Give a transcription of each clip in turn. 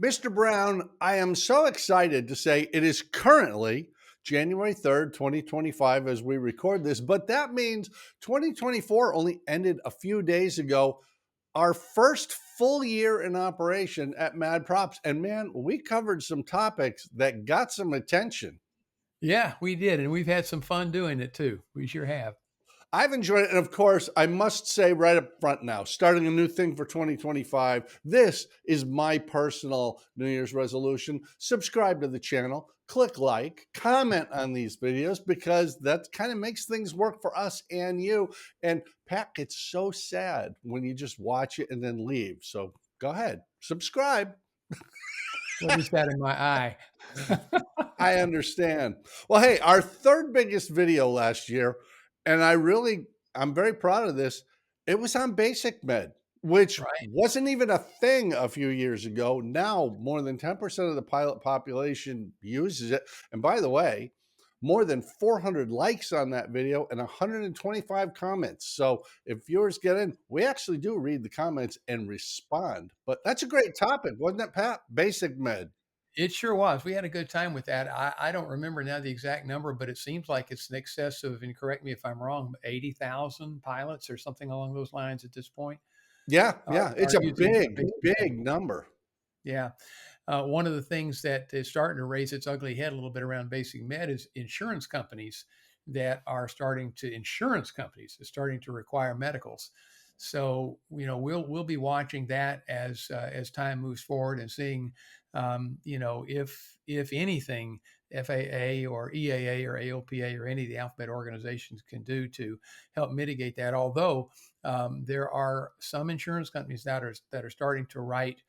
Mr. Brown, I am so excited to say it is currently January 3rd, 2025, as we record this, but that means 2024 only ended a few days ago. Our first full year in operation at Mad Props. And man, we covered some topics that got some attention. Yeah, we did, and we've had some fun doing it too. We sure have. I've enjoyed it. And of course, I must say right up front now, starting a new thing for 2025. This is my personal New Year's resolution. Subscribe to the channel, click like, comment on these videos because that kind of makes things work for us and you. And Pat, it's so sad when you just watch it and then leave. So go ahead, subscribe. What is that in my eye? I understand. Well, hey, our third biggest video last year, and I'm very proud of this. It was on basic med, which Right. wasn't even a thing a few years ago. Now, more than 10% of the pilot population uses it. And by the way, more than 400 likes on that video and 125 comments. So if viewers get in, we actually do read the comments and respond. But that's a great topic, wasn't it, Pat? Basic med. It sure was. We had a good time with that. I don't remember now the exact number, but it seems like it's in excess of, and correct me if I'm wrong, 80,000 pilots or something along those lines at this point Yeah, are, yeah. It's are a using big, basic med. big number. Yeah. One of the things that is starting to raise its ugly head a little bit around basic med is insurance companies are starting to require medicals. So we'll be watching that as time moves forward and seeing if anything FAA or EAA or AOPA or any of the alphabet organizations can do to help mitigate that. Although there are some insurance companies that are starting to write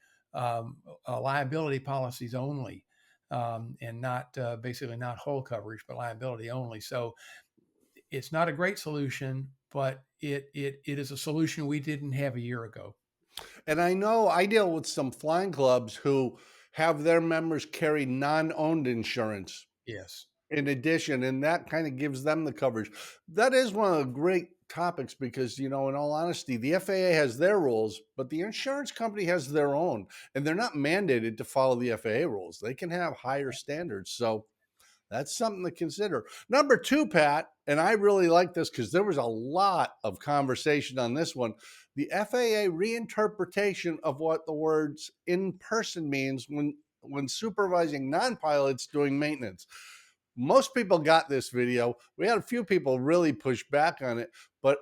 liability policies only, and not basically not whole coverage, but liability only. So it's not a great solution, but it is a solution we didn't have a year ago. And I know I deal with some flying clubs who have their members carry non-owned insurance Yes. in addition, and that kind of gives them the coverage. That is one of the great topics because, in all honesty, the FAA has their rules, but the insurance company has their own, and they're not mandated to follow the FAA rules. They can have higher standards. So that's something to consider. Number two, Pat, and I really like this because there was a lot of conversation on this one. The FAA reinterpretation of what the words in person means when supervising non-pilots doing maintenance. Most people got this video. We had a few people really push back on it, but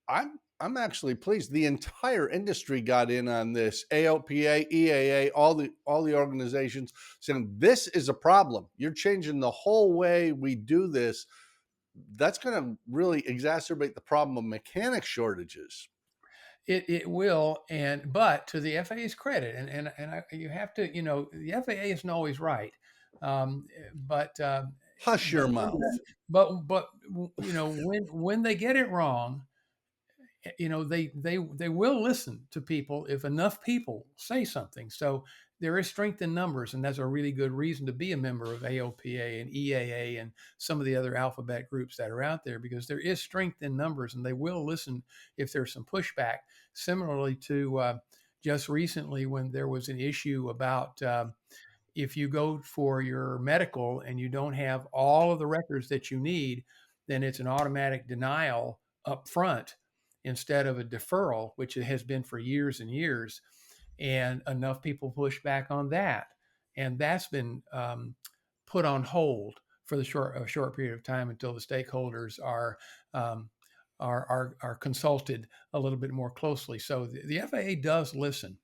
I'm actually pleased. The entire industry got in on this. AOPA, EAA, all the organizations saying this is a problem. You're changing the whole way we do this. That's going to really exacerbate the problem of mechanic shortages. It will, but to the FAA's credit, you have to, the FAA isn't always right, um, but Hush but your mouth. but when they get it wrong, they will listen to people if enough people say something. So there is strength in numbers, and that's a really good reason to be a member of AOPA and EAA and some of the other alphabet groups that are out there, because there is strength in numbers, and they will listen if there's some pushback. Similarly to just recently when there was an issue about if you go for your medical and you don't have all of the records that you need, then it's an automatic denial up front instead of a deferral, which it has been for years and years. And enough people push back on that, and that's been put on hold for a short period of time until the stakeholders are consulted a little bit more closely. So the FAA does listen.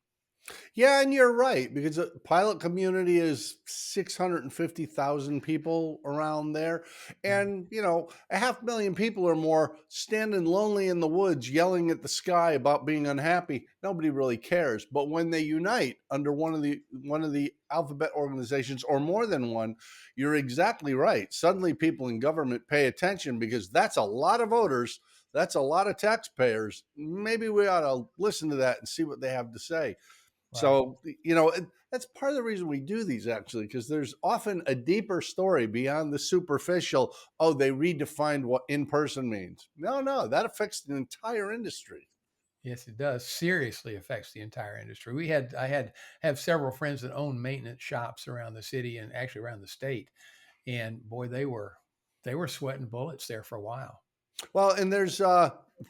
Yeah, and you're right because the pilot community is 650,000 people around there. Yeah. And, a 500,000 people or more standing lonely in the woods yelling at the sky about being unhappy. Nobody really cares. But when they unite under one of the alphabet organizations or more than one, you're exactly right. Suddenly people in government pay attention because that's a lot of voters. That's a lot of taxpayers. Maybe we ought to listen to that and see what they have to say. Right. So, that's part of the reason we do these actually, because there's often a deeper story beyond the superficial. Oh, they redefined what in person means. No, that affects the entire industry. Yes, it does. Seriously affects the entire industry. I have several friends that own maintenance shops around the city and actually around the state, and boy, they were sweating bullets there for a while. Well, and there's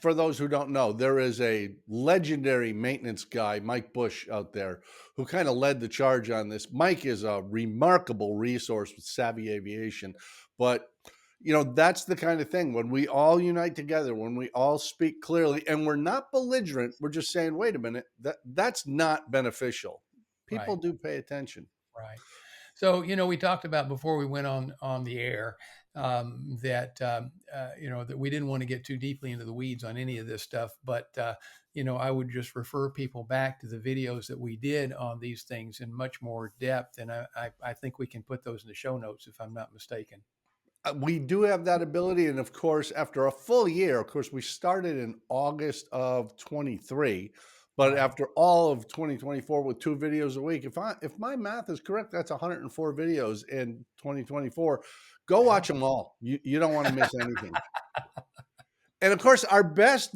for those who don't know, there is a legendary maintenance guy, Mike Bush, out there who kind of led the charge on this. Mike is a remarkable resource with Savvy Aviation, but that's the kind of thing when we all unite together, when we all speak clearly, and we're not belligerent. We're just saying, "Wait a minute, that's not beneficial." People Right. do pay attention. Right. So, we talked about before we went on the air, that that we didn't want to get too deeply into the weeds on any of this stuff, but I would just refer people back to the videos that we did on these things in much more depth, and I think we can put those in the show notes if I'm not mistaken. We do have that ability, and of course, after a full year, of course, we started in August of 23, but Right. after all of 2024 with 2 videos a week, if my math is correct, that's 104 videos in 2024. Go Yeah. watch them all. You don't wanna miss anything. And of course, our best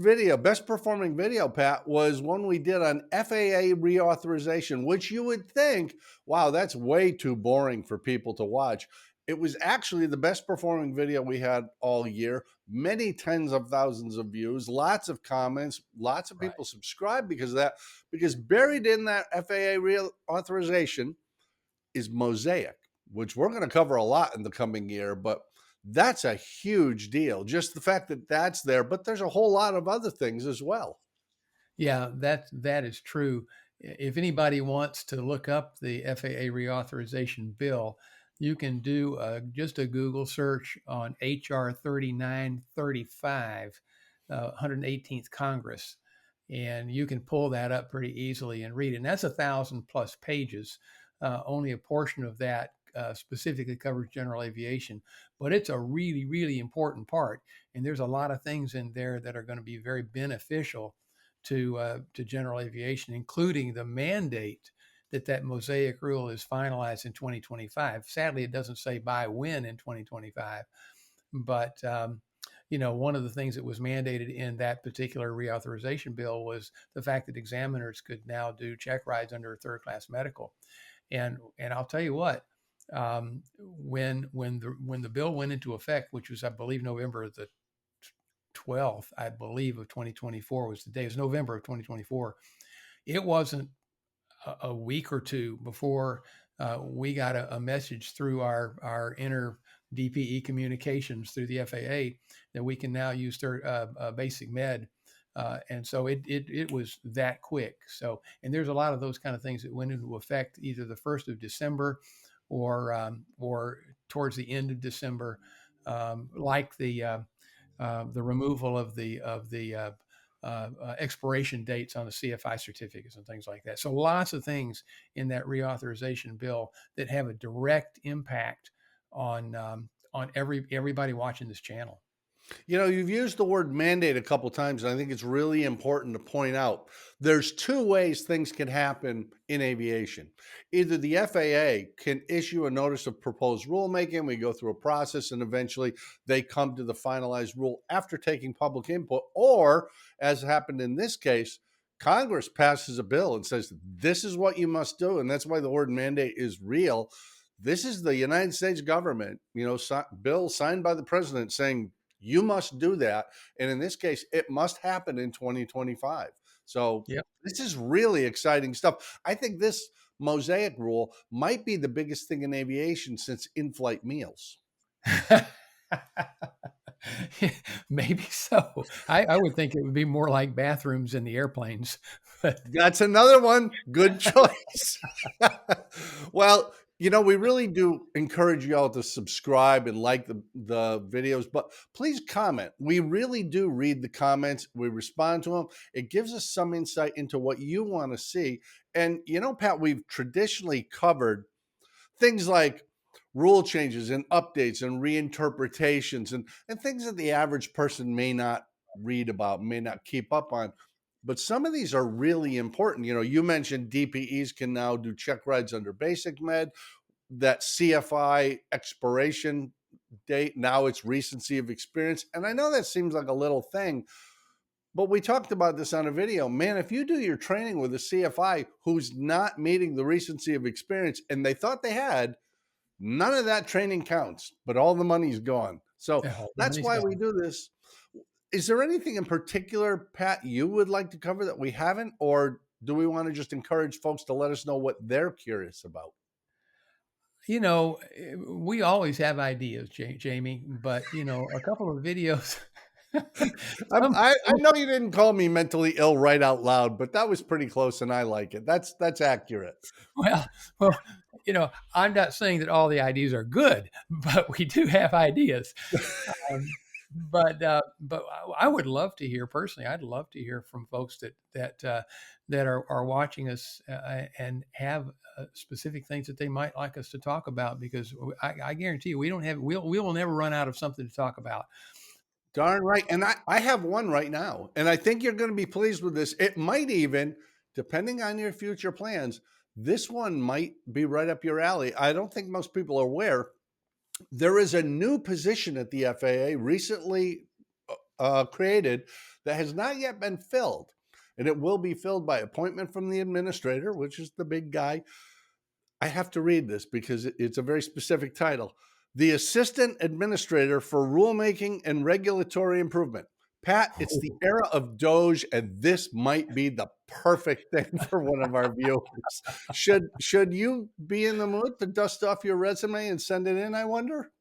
performing video, Pat, was one we did on FAA reauthorization, which you would think, wow, that's way too boring for people to watch. It was actually the best performing video we had all year, many tens of thousands of views, lots of comments, lots of Right. people subscribed because of that. Because buried in that FAA reauthorization is Mosaic, which we're going to cover a lot in the coming year, but that's a huge deal. Just the fact that that's there, but there's a whole lot of other things as well. Yeah, that is true. If anybody wants to look up the FAA reauthorization bill, you can do just a Google search on HR 3935, 118th Congress, and you can pull that up pretty easily and read it. And that's 1,000 plus pages. Only a portion of that specifically covers general aviation, but it's a really, really important part. And there's a lot of things in there that are going to be very beneficial to general aviation, including the mandate that Mosaic rule is finalized in 2025. Sadly, it doesn't say by when in 2025, but one of the things that was mandated in that particular reauthorization bill was the fact that examiners could now do check rides under third class medical, and I'll tell you what. When the bill went into effect, which was I believe November the 12th, I believe, of 2024 was the day. It was November of 2024. It wasn't a week or two before we got a message through our inner DPE communications through the FAA that we can now use their basic med. And so it was that quick. So, and there's a lot of those kind of things that went into effect either the 1st of December or towards the end of December, like the removal of the expiration dates on the CFI certificates and things like that. So lots of things in that reauthorization bill that have a direct impact on everybody watching this channel. You've used the word mandate a couple times, and I think it's really important to point out there's two ways things can happen in aviation. Either the FAA can issue a notice of proposed rulemaking, we go through a process, and eventually they come to the finalized rule after taking public input, or as happened in this case, Congress passes a bill and says, this is what you must do. And that's why the word mandate is real. This is the United States government, bill signed by the president saying, you must do that. And in this case, it must happen in 2025. So Yep. this is really exciting stuff. I think this Mosaic rule might be the biggest thing in aviation since in-flight meals. Maybe so. I would think it would be more like bathrooms in the airplanes. But That's another one. Good choice. Well, we really do encourage you all to subscribe and like the videos, but please comment. We really do read the comments. We respond to them. It gives us some insight into what you want to see. And, Pat, we've traditionally covered things like rule changes and updates and reinterpretations and things that the average person may not read about, may not keep up on. But some of these are really important. You mentioned DPEs can now do check rides under basic med, that CFI expiration date, now it's recency of experience. And I know that seems like a little thing, But we talked about this on a video. Man, if you do your training with a CFI who's not meeting the recency of experience and they thought they had, none of that training counts, but all the money's gone. So Yeah, all the that's money's why we gone. do this. Is there anything in particular, Pat, you would like to cover that we haven't? Or do we want to just encourage folks to let us know what they're curious about? We always have ideas, Jamie, but a couple of videos. some, I some know you didn't call me mentally ill right out loud, but that was pretty close, and I like it. That's accurate. well, well, I'm not saying that all the ideas are good, but we do have ideas. Um, but I would love to hear personally. I'd love to hear from folks that are watching us and have specific things that they might like us to talk about. Because I guarantee you, we will never run out of something to talk about. Darn right. And I have one right now. And I think you're going to be pleased with this. It might even, depending on your future plans, this one might be right up your alley. I don't think most people are aware. There is a new position at the FAA recently created that has not yet been filled. And it will be filled by appointment from the administrator, which is the big guy. I have to read this because it's a very specific title. The Assistant Administrator for Rulemaking and Regulatory Improvement. Pat, it's the era of Doge, and this might be the perfect thing for one of our viewers. Should you be in the mood to dust off your resume and send it in, I wonder?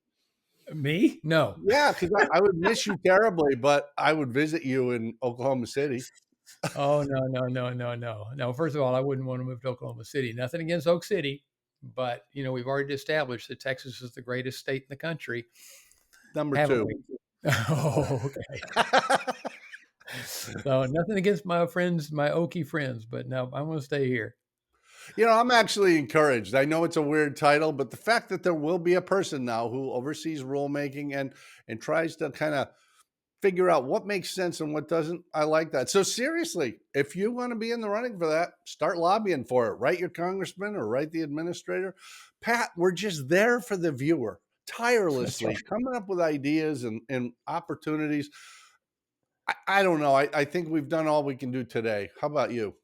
Me? No. Yeah, because I would miss you terribly, but I would visit you in Oklahoma City. Oh, no, no, no, no, no. No, first of all, I wouldn't want to move to Oklahoma City. Nothing against Oak City, but we've already established that Texas is the greatest state in the country, Number haven't two. we? Oh, okay. So nothing against my friends, my Okie friends, but no, I'm going to stay here. I'm actually encouraged. I know it's a weird title, but the fact that there will be a person now who oversees rulemaking and tries to kind of figure out what makes sense and what doesn't, I like that. So seriously, if you want to be in the running for that, start lobbying for it. Write your congressman or write the administrator. Pat, we're just there for the viewer, That's tirelessly right. coming up with ideas and opportunities. I don't know. I think we've done all we can do today. How about you?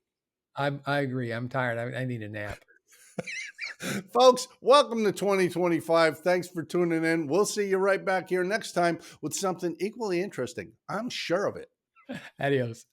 I agree. I'm tired. I need a nap. Folks, welcome to 2025. Thanks for tuning in. We'll see you right back here next time with something equally interesting. I'm sure of it. Adios.